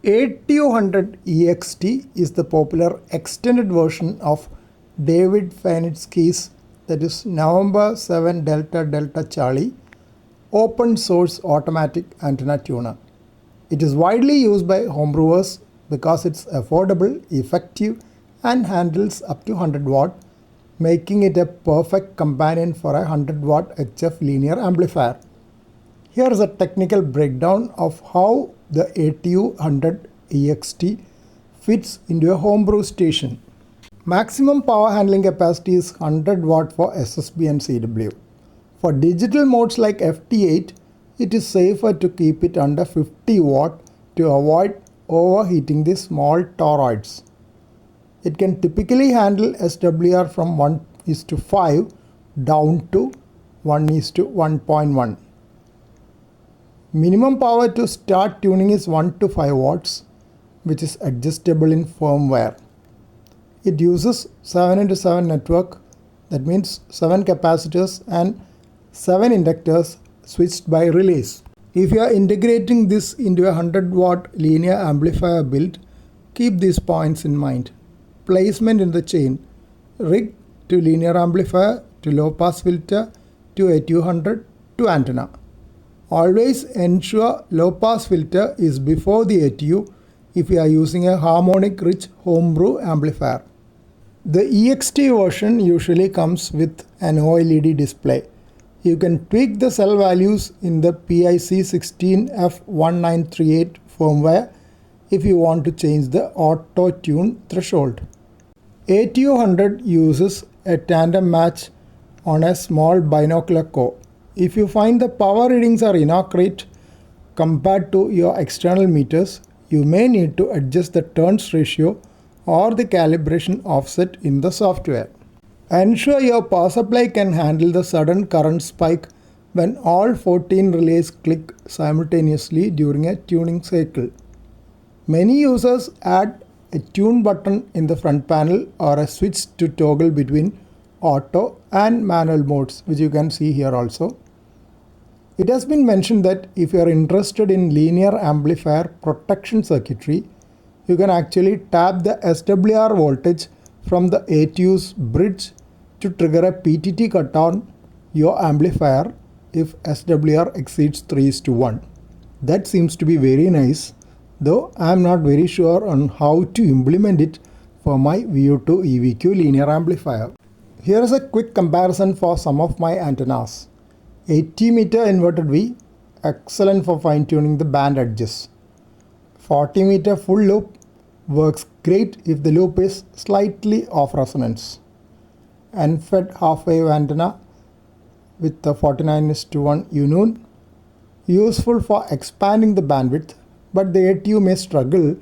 ATU-100 EXT is the popular extended version of David Fanitsky's, that is November 7 Delta Delta Charlie, open source automatic antenna tuner. It is widely used by homebrewers because it's affordable, effective, and handles up to 100 watt, making it a perfect companion for a 100 watt HF linear amplifier. Here is a technical breakdown of how the ATU-100 EXT fits into a homebrew station. Maximum power handling capacity is 100 watt for SSB and CW. For digital modes like FT8, it is safer to keep it under 50 watt to avoid overheating the small toroids. It can typically handle SWR from 1:5 down to 1:1.1. Minimum power to start tuning is 1 to 5 watts, which is adjustable in firmware. It uses 7x7 network, that means 7 capacitors and 7 inductors switched by relays. If you are integrating this into a 100 watt linear amplifier build, keep these points in mind. Placement in the chain: rig to linear amplifier to low pass filter to ATU-100 to antenna. Always ensure low pass filter is before the ATU if you are using a harmonic rich homebrew amplifier. The EXT version usually comes with an OLED display. You can tweak the cell values in the PIC16F1938 firmware if you want to change the auto tune threshold. ATU-100 uses a tandem match on a small binocular core. If you find the power readings are inaccurate compared to your external meters, you may need to adjust the turns ratio or the calibration offset in the software. Ensure your power supply can handle the sudden current spike when all 14 relays click simultaneously during a tuning cycle. Many users add a tune button in the front panel or a switch to toggle between auto and manual modes, which you can see here also. It has been mentioned that if you are interested in linear amplifier protection circuitry, you can actually tap the SWR voltage from the ATU's bridge to trigger a PTT cut on your amplifier if SWR exceeds 3:1. That seems to be very nice, though I am not very sure on how to implement it for my VU2 EVQ linear amplifier. Here is a quick comparison for some of my antennas. 80 meter inverted V, excellent for fine tuning the band edges. 40 meter full loop works great if the loop is slightly off resonance. Unfed half wave antenna with the 49:1 unune, useful for expanding the bandwidth, but the ATU may struggle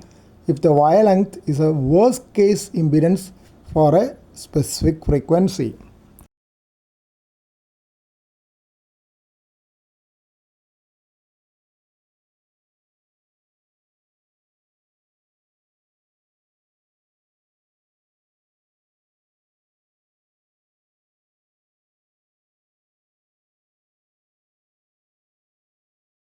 if the wire length is a worst case impedance for a specific frequency.